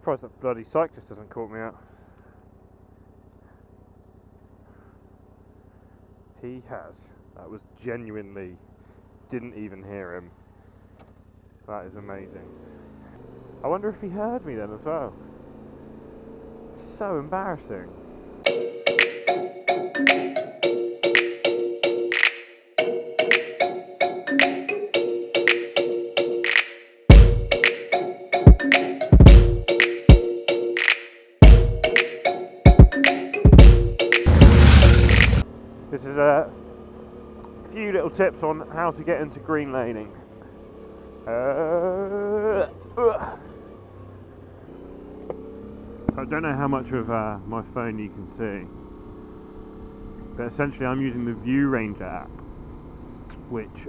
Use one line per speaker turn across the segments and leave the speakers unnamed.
surprised that bloody cyclist hasn't caught me out. He has. That was genuinely, didn't even hear him. That is amazing. I wonder if he heard me then as well. So embarrassing. This is a few little tips on how to get into green laning. I don't know how much of my phone you can see, but essentially I'm using the View Ranger app, which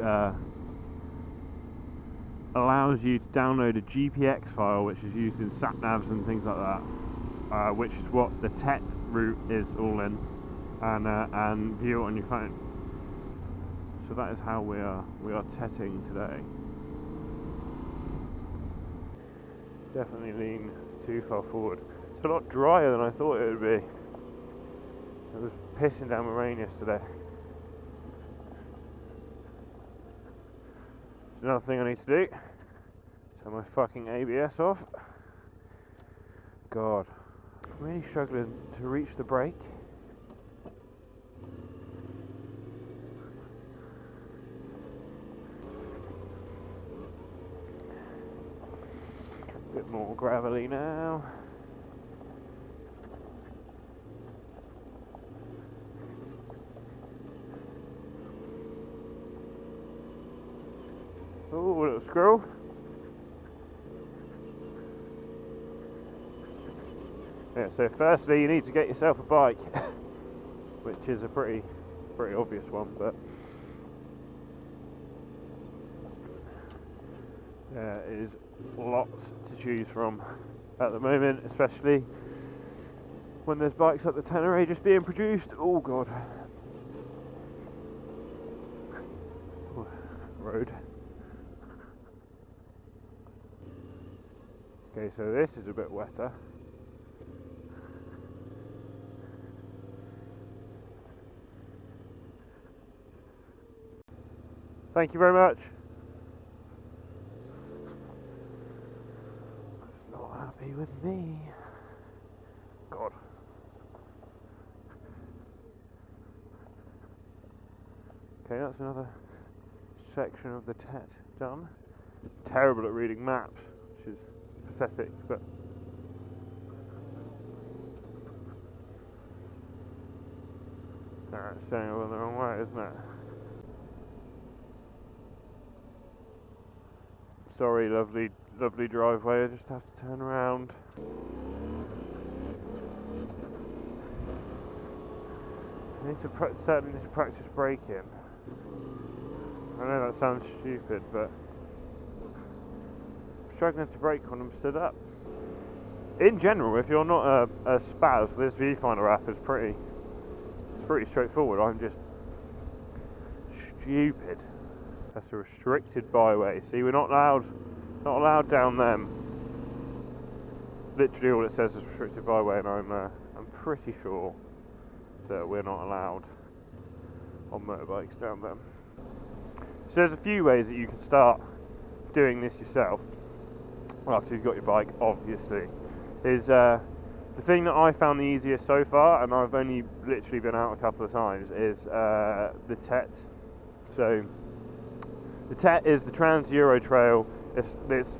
allows you to download a GPX file, which is used in sat navs and things like that, which is what the TET route is all in, and view it on your phone. So that is how we are tetting today. Definitely lean too far forward. It's a lot drier than I thought it would be. It was pissing down with rain yesterday. There's another thing I need to do. Turn my fucking ABS off. God, I'm really struggling to reach the brake. Bit more gravelly now. Oh, little squirrel. Yeah, so firstly you need to get yourself a bike, which is a pretty obvious one, but there is lots to choose from at the moment, especially when there's bikes like the Tenere just being produced. Oh god. Road. Okay, so this is a bit wetter. Thank you very much. Not happy with me. God. Okay, that's another section of the TET done. Terrible at reading maps, which is pathetic, but it's saying I'm the wrong way, isn't it? Sorry, lovely driveway, I just have to turn around. I need to certainly need to practice braking. I know that sounds stupid, but I'm struggling to brake when I'm stood up. In general, if you're not a spaz, this viewfinder app is pretty straightforward. I'm just stupid. That's a restricted byway. See, we're not allowed down them. Literally all it says is restricted byway, and I'm pretty sure that we're not allowed on motorbikes down them. So there's a few ways that you can start doing this yourself after you've got your bike, obviously. Is the thing that I found the easiest so far, and I've only literally been out a couple of times, is the TET. So the TET is the Trans-Euro Trail. It's this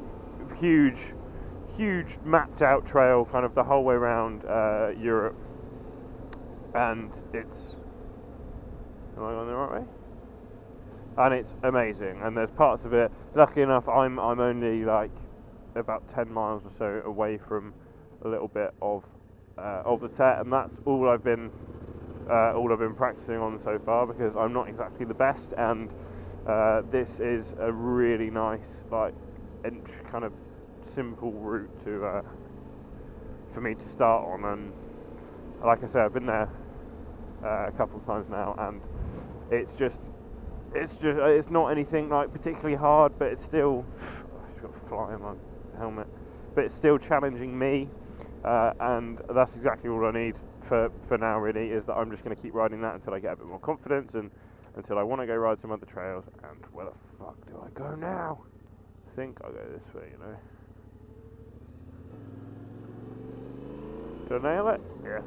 huge mapped out trail kind of the whole way around Europe, and it's, am I going the right way? And it's amazing, and there's parts of it, lucky enough I'm only like about 10 miles or so away from a little bit of the TET, and that's all I've been practicing on so far, because I'm not exactly the best, and this is a really nice, like, kind of simple route to for me to start on. And like I said, I've been there a couple of times now, and it's not anything like particularly hard, but it's still, I've got a fly in my helmet. but it's still challenging me, and that's exactly all I need for now really, is that I'm just going to keep riding that until I get a bit more confidence and until I want to go ride some other trails. And where the fuck do I go now? I think I'll go this way, you know. Did I nail it? Yes.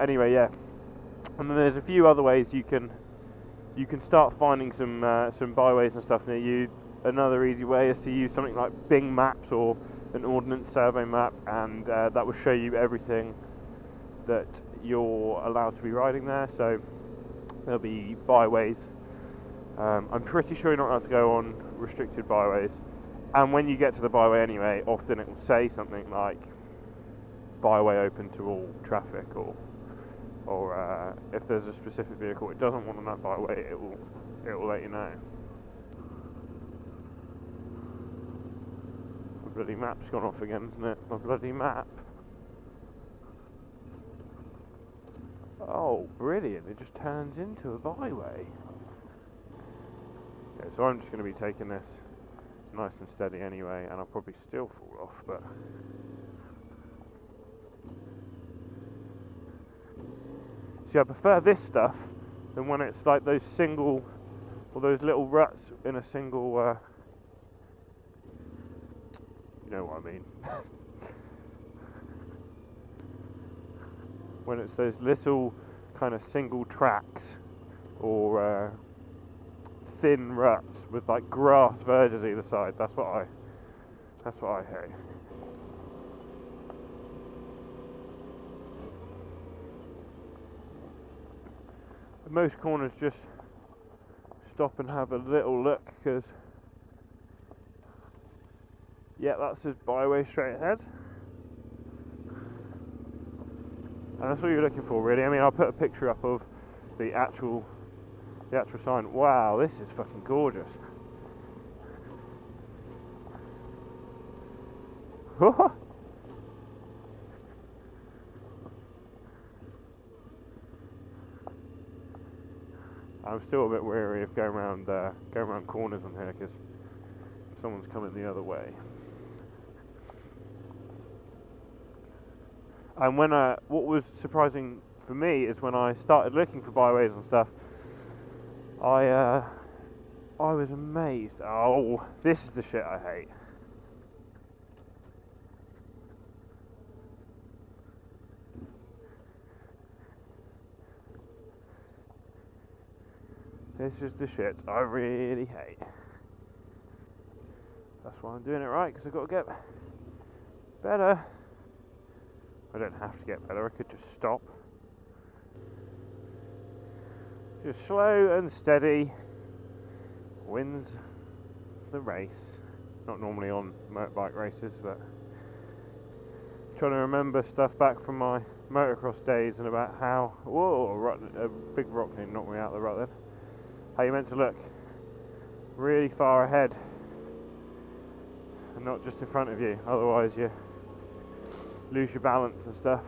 Anyway, yeah. And then there's a few other ways you can start finding some byways and stuff near you. Another easy way is to use something like Bing Maps or an Ordnance Survey map, and that will show you everything that you're allowed to be riding there. So there'll be byways. I'm pretty sure you're not allowed to go on restricted byways. And when you get to the byway anyway, often it will say something like byway open to all traffic, or if there's a specific vehicle it doesn't want on that byway, it will let you know. My bloody map's gone off again, isn't it? My bloody map. Oh, brilliant! It just turns into a byway. Okay, so I'm just going to be taking this nice and steady anyway, and I'll probably still fall off, but see, I prefer this stuff than when it's like those single, or those little ruts in a single, you know what I mean. When it's those little kind of single tracks, or thin ruts with like grass verges either side. That's what I hate. At most corners, just stop and have a little look, because yeah, that's just byway straight ahead, and that's what you're looking for really. I mean, I'll put a picture up of the actual sign. Wow, this is fucking gorgeous. I'm still a bit wary of going around corners on here, because someone's coming the other way. And when what was surprising for me is when I started looking for byways and stuff, I was amazed. Oh, this is the shit I hate. This is the shit I really hate. That's why I'm doing it right, because I've got to get better. I don't have to get better, I could just stop. Just slow and steady wins the race. Not normally on motorbike races, but trying to remember stuff back from my motocross days and about how, whoa, a big rock nearly knocked me out of the rut then. How you're meant to look really far ahead and not just in front of you, otherwise you lose your balance and stuff.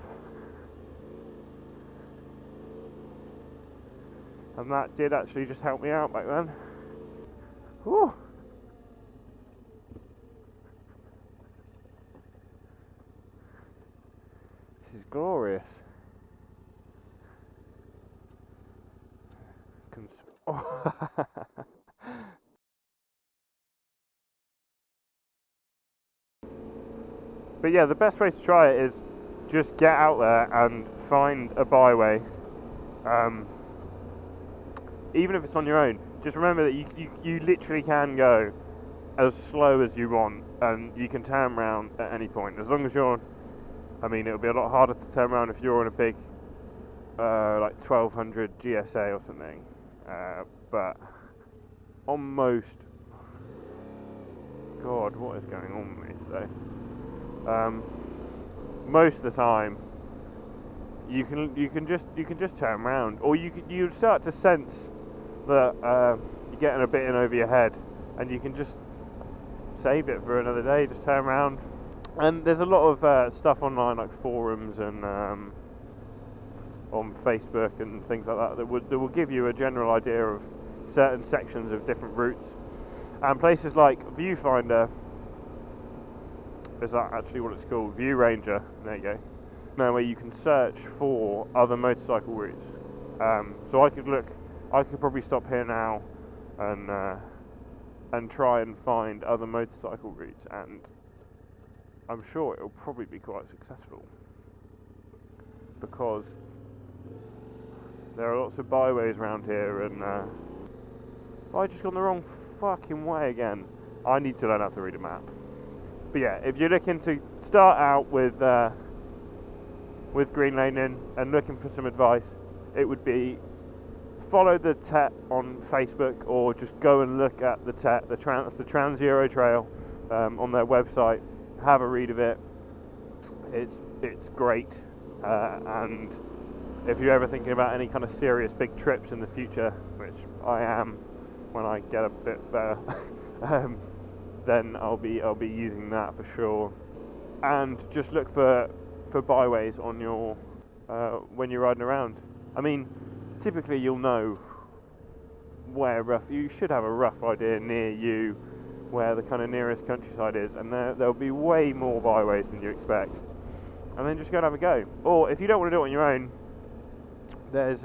And that did actually just help me out back then. Whew. This is glorious. But yeah, the best way to try it is just get out there and find a byway. Even if it's on your own, just remember that you literally can go as slow as you want, and you can turn around at any point. As long as you're, I mean, it'll be a lot harder to turn around if you're on a big, like 1200 GSA or something. But on most, God, what is going on with me today? Most of the time, you can just turn around, or you start to sense that you're getting a bit in over your head, and you can just save it for another day. Just turn around, and there's a lot of stuff online, like forums and on Facebook and things like that, that will give you a general idea of certain sections of different routes. And places like Viewfinder, is that actually what it's called? View Ranger, there you go. Now where you can search for other motorcycle routes. So I could probably stop here now and try and find other motorcycle routes, and I'm sure it'll probably be quite successful, because there are lots of byways around here, and if I just gone the wrong fucking way again, I need to learn how to read a map. But yeah, if you're looking to start out with green laning and looking for some advice, it would be follow the TET on Facebook, or just go and look at the TET, the Trans Euro Trail, on their website. Have a read of it. It's great, and if you're ever thinking about any kind of serious big trips in the future, which I am when I get a bit better, then I'll be using that for sure. And just look for byways on your when you're riding around. I mean, typically you'll know where you should have a rough idea near you where the kind of nearest countryside is, and there'll be way more byways than you expect. And then just go and have a go. Or if you don't want to do it on your own, there's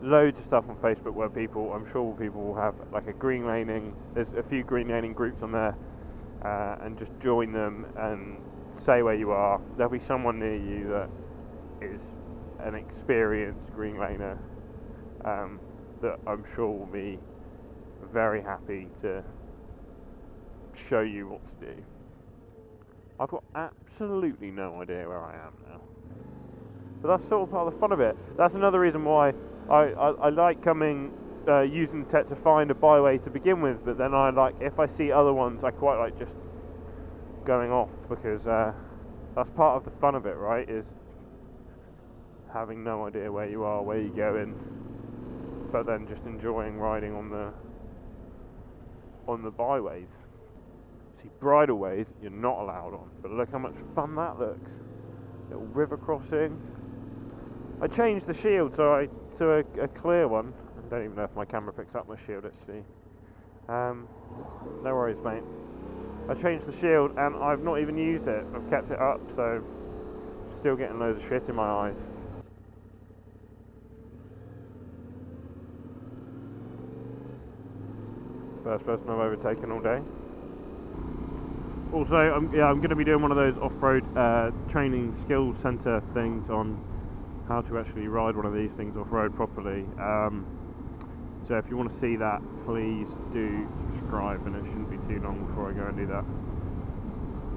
loads of stuff on Facebook where I'm sure people will have like a green laning. There's a few green laning groups on there, and just join them and say where you are. There'll be someone near you that is an experienced green laner, that I'm sure will be very happy to show you what to do. I've got absolutely no idea where I am now, but that's sort of part of the fun of it. That's another reason why I like coming, using TET to find a byway to begin with, but then if I see other ones, I quite like just going off, because that's part of the fun of it, right, is having no idea where you are, where you're going, but then just enjoying riding on the byways. See, bridleways you're not allowed on, but look how much fun that looks. Little river crossing. I changed the shield to a clear one. I don't even know if my camera picks up my shield actually. No worries, mate. I changed the shield and I've not even used it. I've kept it up, so still getting loads of shit in my eyes. First person I've overtaken all day. Also, I'm going to be doing one of those off-road training skills centre things on how to actually ride one of these things off-road properly. So if you want to see that, please do subscribe, and it shouldn't be too long before I go and do that.